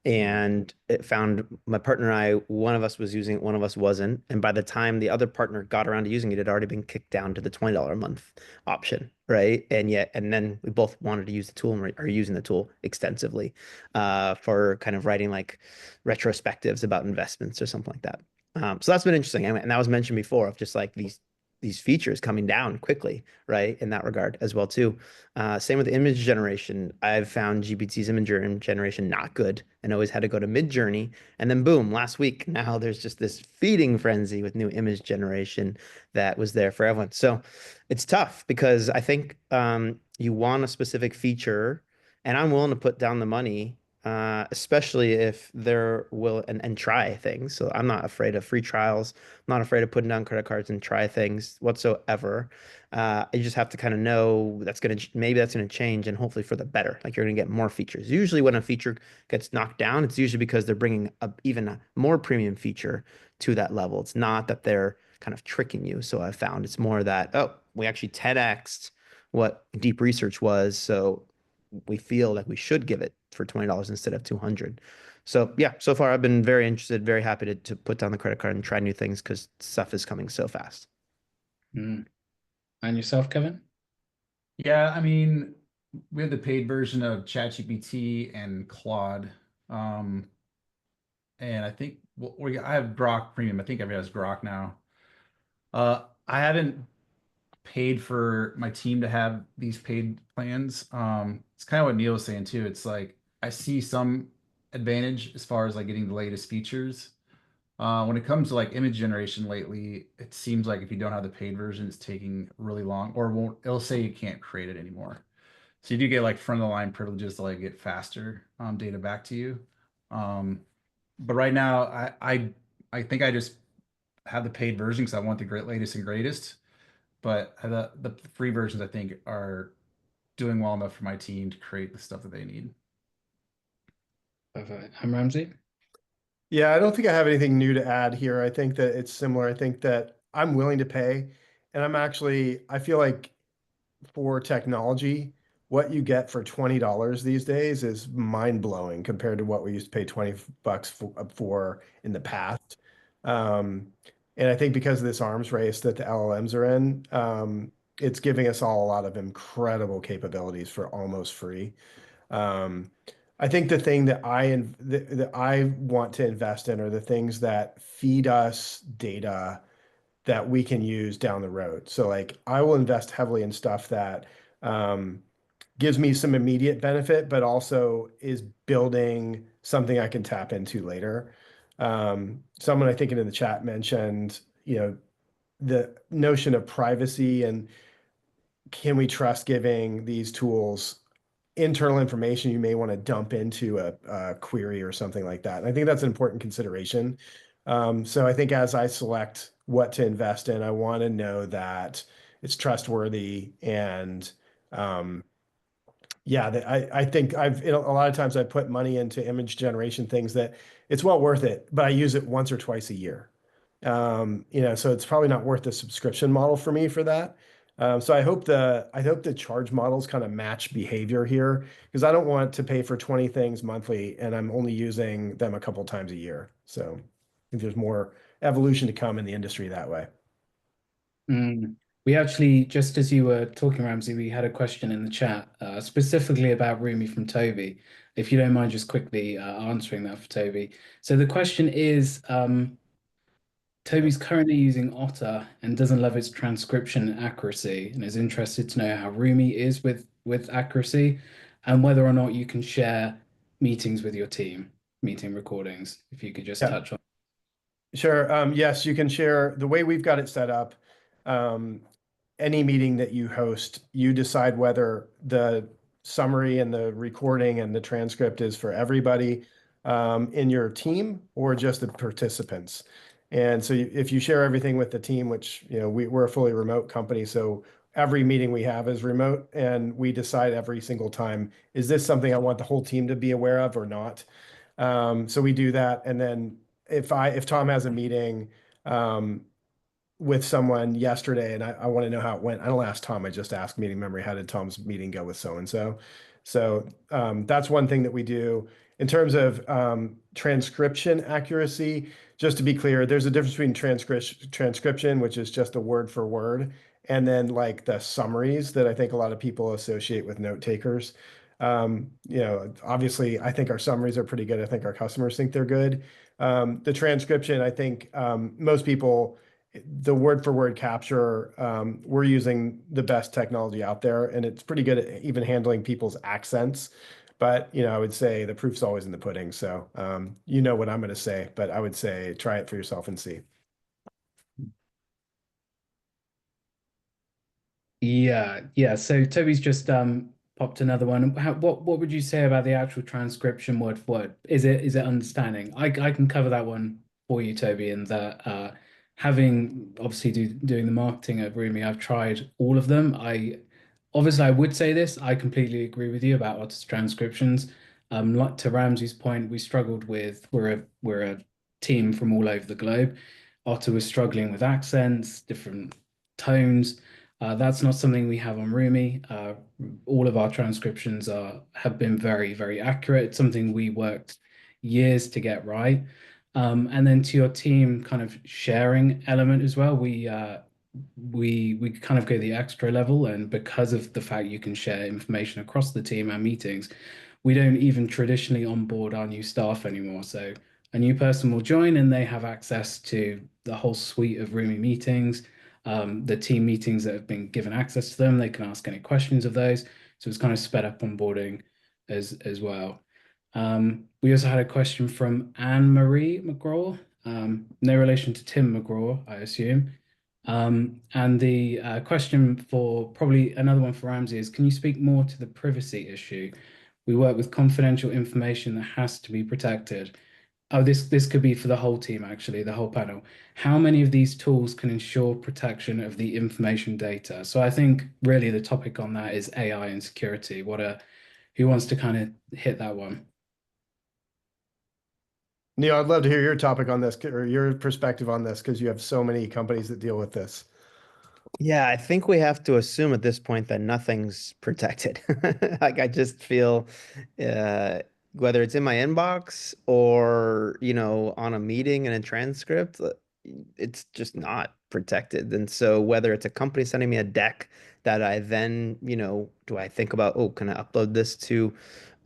B: And it found my partner and I, one of us was using it, one of us wasn't. And by the time the other partner got around to using it, it had already been kicked down to the $20 a month option, right? And then we both wanted to use the tool and are using the tool extensively for kind of writing like retrospectives about investments or something like that. So that's been interesting. And that was mentioned before of just like these features coming down quickly, right? In that regard as well too. Same with image generation. I've found GPT's image generation not good and always had to go to Mid-Journey. And then boom, last week, now there's just this feeding frenzy with new image generation that was there for everyone. So it's tough because I think you want a specific feature and I'm willing to put down the money, especially if they're will and try things. So I'm not afraid of free trials. I'm not afraid of putting down credit cards and try things whatsoever. You just have to kind of know maybe that's gonna change and hopefully for the better. Like you're gonna get more features. Usually when a feature gets knocked down, it's usually because they're bringing even a more premium feature to that level. It's not that they're kind of tricking you. So I've found it's more that, oh, we actually 10x'd what deep research was. So we feel like we should give it for $20 instead of 200. So yeah, so far I've been very interested, very happy to put down the credit card and try new things because stuff is coming so fast.
A: Mm. And yourself, Kevin?
D: Yeah, I mean, we have the paid version of ChatGPT and Claude. Um, and I think I have Grok Premium. I think everybody has Grok now. I haven't paid for my team to have these paid plans. It's kind of what Neal was saying too. It's like I see some advantage as far as like getting the latest features. When it comes to like image generation lately, it seems like if you don't have the paid version, it's taking really long, or it'll say you can't create it anymore. So you do get like front of the line privileges to like get faster data back to you. Um, but right now, I think I just have the paid version because I want the latest and greatest. But the free versions I think are doing well enough for my team to create the stuff that they need.
A: Perfect. I'm Ramsey.
C: Yeah, I don't think I have anything new to add here. I think that it's similar. I think that I'm willing to pay, and I feel like for technology, what you get for $20 these days is mind-blowing compared to what we used to pay 20 bucks for in the past. Um, and I think because of this arms race that the LLMs are in, it's giving us all a lot of incredible capabilities for almost free. Um, I think the thing that I want to invest in are the things that feed us data that we can use down the road. So like I will invest heavily in stuff that um, gives me some immediate benefit, but also is building something I can tap into later. Someone I think in the chat mentioned, the notion of privacy and can we trust giving these tools internal information you may want to dump into a query or something like that. And I think that's an important consideration. So I think as I select what to invest in, I want to know that it's trustworthy and yeah, I think a lot of times I put money into image generation things that it's well worth it, but I use it once or twice a year. So it's probably not worth the subscription model for me for that. So I hope the charge models kind of match behavior here because I don't want to pay for 20 things monthly and I'm only using them a couple times a year. So I think there's more evolution to come in the industry that way.
A: Mm. We actually, just as you were talking, Ramsey, we had a question in the chat specifically about Rumi from Toby. If you don't mind just quickly answering that for Toby. So the question is, Toby's currently using Otter and doesn't love its transcription accuracy and is interested to know how Rumi is with accuracy and whether or not you can share meetings with your team, meeting recordings. If you could just
C: Yeah.
A: touch on.
C: Sure. Yes, you can share the way we've got it set up. any meeting that you host, you decide whether the summary and the recording and the transcript is for everybody in your team or just the participants. And so if you share everything with the team, which, we're a fully remote company, so every meeting we have is remote, and we decide every single time, is this something I want the whole team to be aware of or not? So we do that. And then if Tom has a meeting with someone yesterday and I want to know how it went, I don't ask Tom, I just ask meeting memory, how did Tom's meeting go with so-and-so? So that's one thing that we do. In terms of transcription accuracy, just to be clear, there's a difference between transcription, which is just a word for word, and then like the summaries that I think a lot of people associate with note takers. Obviously, I think our summaries are pretty good. I think our customers think they're good. The transcription, I think most people, the word for word capture, we're using the best technology out there, and it's pretty good at even handling people's accents. But, I would say the proof's always in the pudding. So, you know what I'm going to say, but I would say try it for yourself and see.
A: Yeah. So Toby's just popped another one. What would you say about the actual transcription word for word? Is it understanding? I can cover that one for you, Toby, in that having obviously doing the marketing at Rumi, I've tried all of them. I would say this, I completely agree with you about Otter's transcriptions. Like to Ramsey's point, we struggled with we're a team from all over the globe. Otter was struggling with accents, different tones. That's not something we have on Rumi. All of our transcriptions have been very, very accurate. It's something we worked years to get right. And then to your team kind of sharing element as well, we kind of go the extra level, and because of the fact you can share information across the team and meetings, we don't even traditionally onboard our new staff anymore. So a new person will join and they have access to the whole suite of Rumi meetings, the team meetings that have been given access to them. They can ask any questions of those. So it's kind of sped up onboarding as well. We also had a question from Anne Marie McGraw, no relation to Tim McGraw, I assume. And the question for probably another one for Ramsey is, can you speak more to the privacy issue? We work with confidential information that has to be protected. Oh, this could be for the whole team, actually, the whole panel. How many of these tools can ensure protection of the information data? So I think really the topic on that is AI and security. Who wants to kind of hit that one?
C: Neal, I'd love to hear your topic on this or your perspective on this, because you have so many companies that deal with this.
B: Yeah, I think we have to assume at this point that nothing's protected. Like I just feel uh whether it's in my inbox or, on a meeting and a transcript, it's just not protected. And so whether it's a company sending me a deck that I then, do I think about, oh, can I upload this to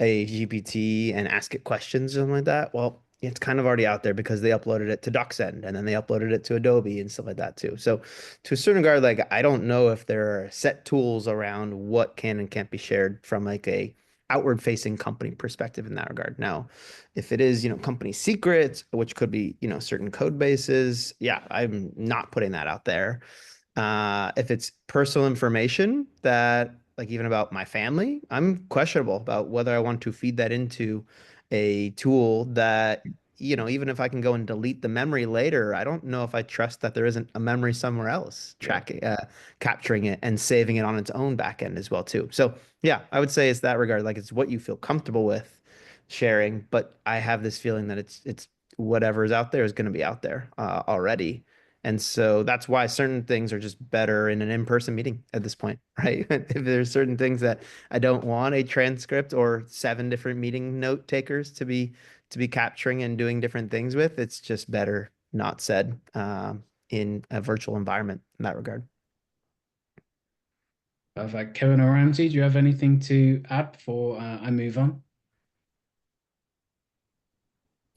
B: a GPT and ask it questions or something like that? Well, it's kind of already out there because they uploaded it to DocSend and then they uploaded it to Adobe and stuff like that too. So to a certain regard, like I don't know if there are set tools around what can and can't be shared from like a outward facing company perspective in that regard. Now, if it is, company secrets, which could be, certain code bases, yeah, I'm not putting that out there. If it's personal information that, like even about my family, I'm questionable about whether I want to feed that into a tool that, even if I can go and delete the memory later, I don't know if I trust that there isn't a memory somewhere else tracking, capturing it and saving it on its own backend as well too. So yeah, I would say it's that regard. Like it's what you feel comfortable with sharing, but I have this feeling that it's whatever is out there is going to be out there already. And so that's why certain things are just better in an in-person meeting at this point, right? If there's certain things that I don't want a transcript or 7 different meeting note takers to be capturing and doing different things with, it's just better not said in a virtual environment in that regard.
A: Perfect. Kevin or Ramsey, do you have anything to add before I move on?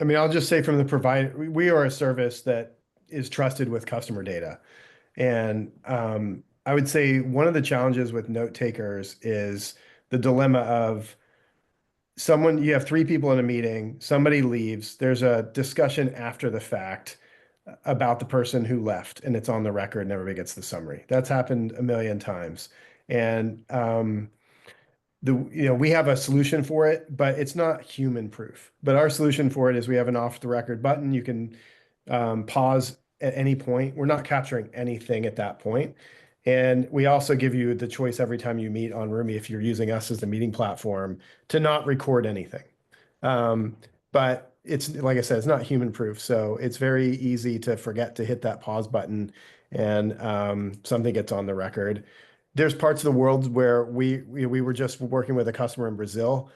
C: I mean, I'll just say from the provider, we are a service that is trusted with customer data. And I would say one of the challenges with note takers is the dilemma of you have 3 people in a meeting, somebody leaves, there's a discussion after the fact. about the person who left, and it's on the record and everybody gets the summary. That's happened a million times. And we have a solution for it, but it's not human proof. But our solution for it is we have an off the record button. You can pause at any point. We're not capturing anything at that point. And we also give you the choice every time you meet on Rumi, if you're using us as the meeting platform, to not record anything. But it's, like I said, it's not human proof. So it's very easy to forget to hit that pause button and something gets on the record. There's parts of the world where we were just working with a customer in Brazil.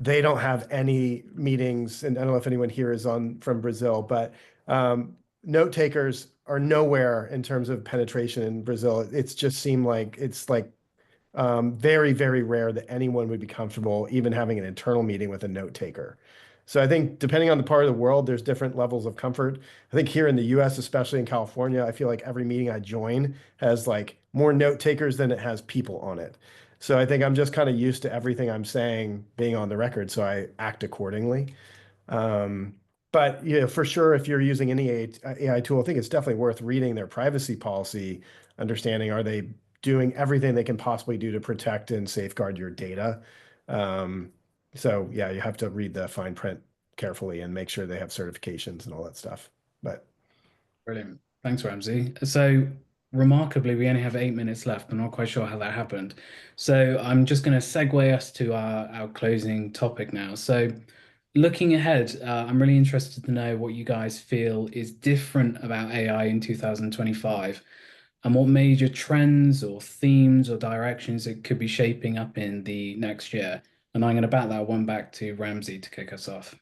C: They don't have any meetings, and I don't know if anyone here is from Brazil, but note takers are nowhere in terms of penetration in Brazil. It's just seemed like it's like very, very rare that anyone would be comfortable even having an internal meeting with a note taker. So I think depending on the part of the world, there's different levels of comfort. I think here in the US, especially in California, I feel like every meeting I join has like more note takers than it has people on it. So I think I'm just kind of used to everything I'm saying being on the record, so I act accordingly. Um, but for sure, if you're using any AI tool, I think it's definitely worth reading their privacy policy, understanding are they doing everything they can possibly do to protect and safeguard your data. So yeah, you have to read the fine print carefully and make sure they have certifications and all that stuff. But
A: Brilliant. Thanks, Ramsey. So remarkably, we only have 8 minutes left. I'm not quite sure how that happened. So I'm just going to segue us to our closing topic now. So looking ahead, I'm really interested to know what you guys feel is different about AI in 2025 and what major trends or themes or directions it could be shaping up in the next year. And I'm going to bat that one back to Ramsey to kick us off.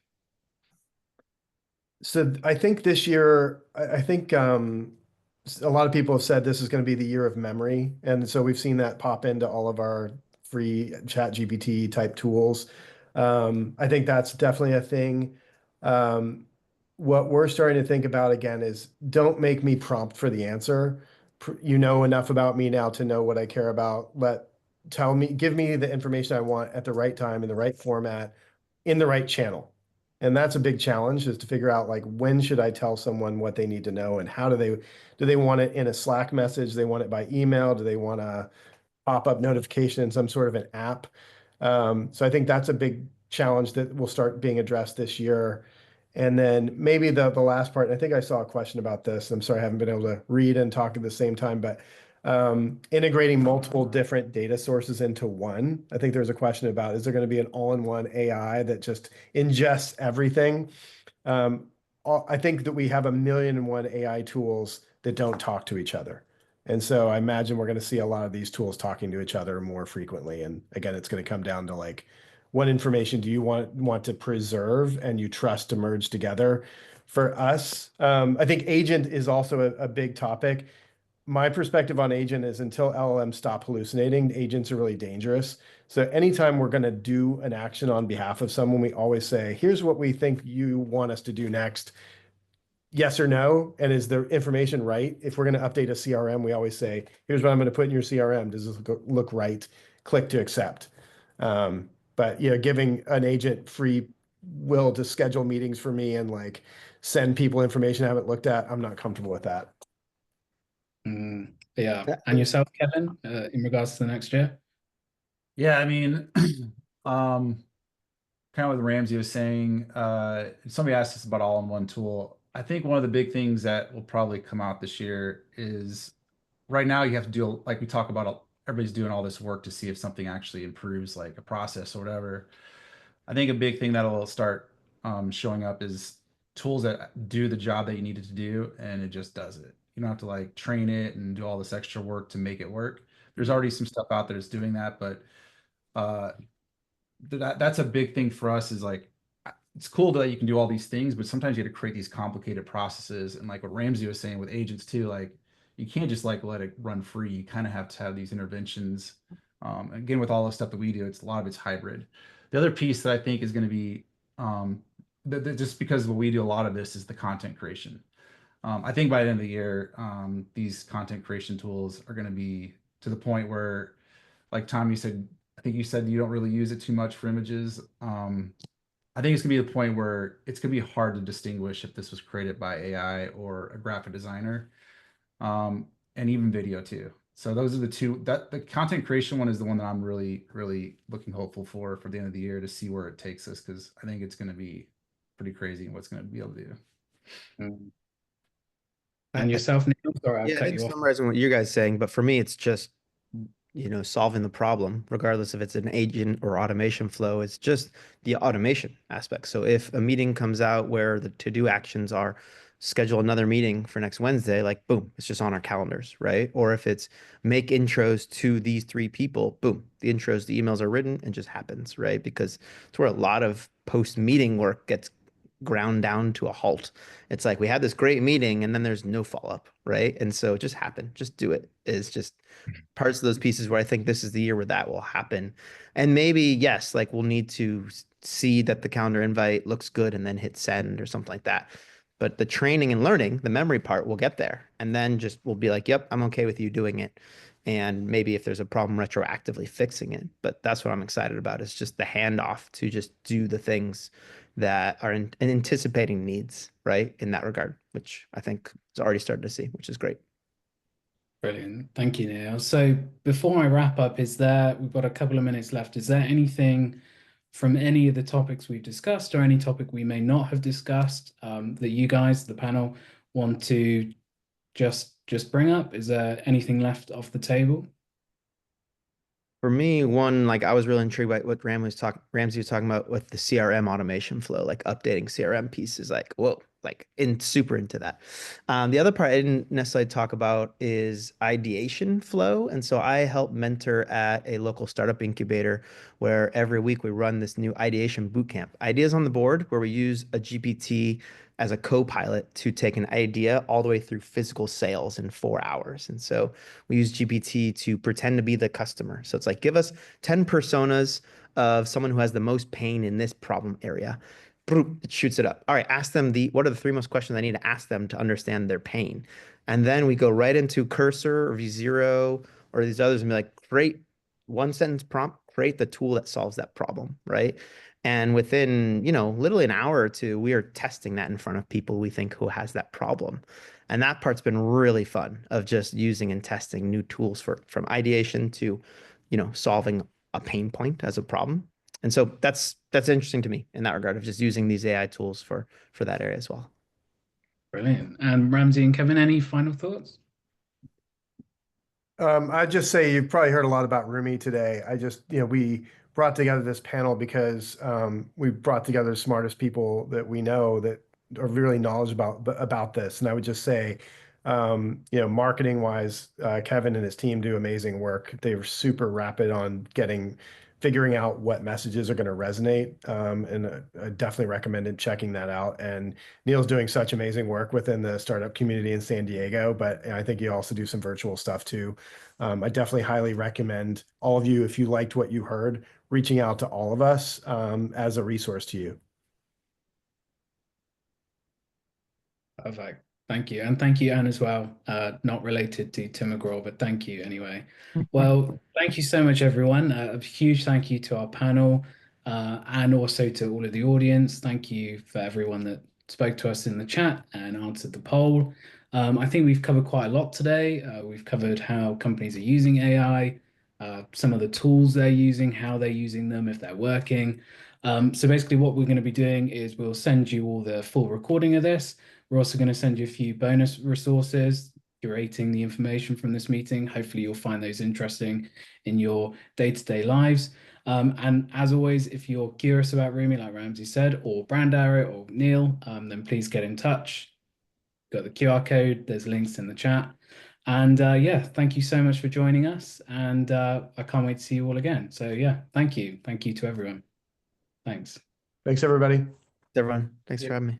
C: so I think this year, I think a lot of people have said this is going to be the year of memory. And so we've seen that pop into all of our free chat GPT type tools. I think that's definitely a thing. Um, what we're starting to think about again is don't make me prompt for the answer. You know enough about me now to know what I care about. Give me the information I want at the right time in the right format in the right channel. And that's a big challenge, is to figure out like when should I tell someone what they need to know, and how do they want it in a Slack message? Do they want it by email? Do they want a pop-up notification in some sort of an app? So I think that's a big challenge that will start being addressed this year. And then maybe the last part, and I think I saw a question about this. I'm sorry, I haven't been able to read and talk at the same time, but integrating multiple different data sources into one. I think there's a question about, is there going to be an all-in-one AI that just ingests everything? I think that we have 1,000,001 AI tools that don't talk to each other. And so I imagine we're going to see a lot of these tools talking to each other more frequently. And again, it's going to come down to like, what information do you want to preserve and you trust to merge together? For us, I think agent is also a big topic. My perspective on agent is until LLMs stop hallucinating, agents are really dangerous. So anytime we're going to do an action on behalf of someone, we always say, here's what we think you want us to do next. Yes or no? And is the information right? If we're going to update a CRM, we always say, here's what I'm going to put in your CRM. Does this look right? Click to accept. But giving an agent free will to schedule meetings for me and like send people information I haven't looked at, I'm not comfortable with that.
A: Yeah. And yourself, Kevin, in regards to the next year?
D: Yeah, I mean, kind of what Ramsey was saying, somebody asked us about all-in-one tool. I think one of the big things that will probably come out this year is right now you have to do, like we talk about, everybody's doing all this work to see if something actually improves, like a process or whatever. I think a big thing that'll start showing up is tools that do the job that you need it to do, and it just does it. You don't have to like train it and do all this extra work to make it work. There's already some stuff out there that's doing that, but uh, that's a big thing for us, is like it's cool that you can do all these things, but sometimes you have to create these complicated processes. And like what Ramsey was saying with agents too, like you can't just like let it run free. You kind of have to have these interventions. Again, with all the stuff that we do, it's a lot of it's hybrid. The other piece that I think is going to be just because what we do a lot of this is the content creation. I think by the end of the year, these content creation tools are going to be to the point where, like Tom, you said, I think you said you don't really use it too much for images. I think it's gonna be the point where it's gonna be hard to distinguish if this was created by AI or a graphic designer, and even video too. So those are the two. That the content creation one is the one that I'm really, really looking hopeful for the end of the year to see where it takes us, because I think it's gonna be pretty crazy what's gonna be able to do.
A: Mm.
B: I,
A: And
B: I
A: yourself, Neil? Sorry, I've
B: Yeah, I
A: cut
B: think
A: you off.
B: summarizing what you guys saying, but for me, it's just, solving the problem, regardless if it's an agent or automation flow. It's just the automation aspect. So if a meeting comes out where the to-do actions are schedule another meeting for next Wednesday, like boom, it's just on our calendars, right? Or if it's make intros to these three people, boom, the intros, the emails are written and just happens, right? Because it's where a lot of post-meeting work gets ground down to a halt. It's like we had this great meeting and then there's no follow-up, right? And so it just happened. Just do it is just parts of those pieces where I think this is the year where that will happen. And maybe, yes, like we'll need to see that the calendar invite looks good and then hit send or something like that. But the training and learning, the memory part, will get there. And then just we'll be like, yep, I'm okay with you doing it. And maybe if there's a problem, retroactively fixing it. But that's what I'm excited about is just the handoff to just do the things that are in anticipating needs, right? In that regard, which I think is already starting to see, which is great.
A: Brilliant. Thank you, Neil. So before I wrap up, we've got a couple of minutes left. Is there anything from any of the topics we've discussed or any topic we may not have discussed that you guys, the panel, want to just bring up? Is there anything left off the table?
B: For me, one, like I was really intrigued by what Ramsey was talking about with the CRM automation flow, like updating CRM pieces, like, whoa, like super into that. The other part I didn't necessarily talk about is ideation flow. And so I help mentor at a local startup incubator where every week we run this new ideation bootcamp. Ideas on the board where we use a GPT as a co-pilot to take an idea all the way through physical sales in 4 hours. And so we use GPT to pretend to be the customer. So it's like, give us 10 personas of someone who has the most pain in this problem area. It shoots it up. All right, ask them what are the three most questions I need to ask them to understand their pain. And then we go right into Cursor or V0 or these others and be like, create one sentence prompt, create the tool that solves that problem, right? And within, literally an hour or two, we are testing that in front of people we think who has that problem. And that part's been really fun of just using and testing new tools from ideation to, solving a pain point as a problem. And so that's interesting to me in that regard of just using these AI tools for that area as well.
A: Brilliant. And Ramsey and Kevin, any final thoughts?
C: I'd just say you've probably heard a lot about Rumi today. We brought together this panel because we brought together the smartest people that we know that are really knowledgeable about this. And I would just say, marketing wise, Kevin and his team do amazing work. They were super rapid on figuring out what messages are going to resonate. And I definitely recommended checking that out. And Neal's doing such amazing work within the startup community in San Diego, but I think you also do some virtual stuff too. I definitely highly recommend all of you, if you liked what you heard, reaching out to all of us as a resource to you.
A: Perfect. Thank you. And thank you, Anne, as well. Not related to Tim McGraw, but thank you anyway. Well, thank you so much, everyone. A huge thank you to our panel and also to all of the audience. Thank you for everyone that spoke to us in the chat and answered the poll. I think we've covered quite a lot today. We've covered how companies are using AI, some of the tools they're using, how they're using them, if they're working. So basically what we're going to be doing is we'll send you all the full recording of this. We're also going to send you a few bonus resources, curating the information from this meeting. Hopefully you'll find those interesting in your day-to-day lives. And as always, if you're curious about Rumi, like Ramsey said, or Brand Arrow or Neal, then please get in touch. Got the QR code, there's links in the chat. And yeah, thank you so much for joining us. And I can't wait to see you all again. So yeah, thank you. Thank you to everyone. Thanks.
C: Thanks, everybody.
B: Everyone, thanks for having me.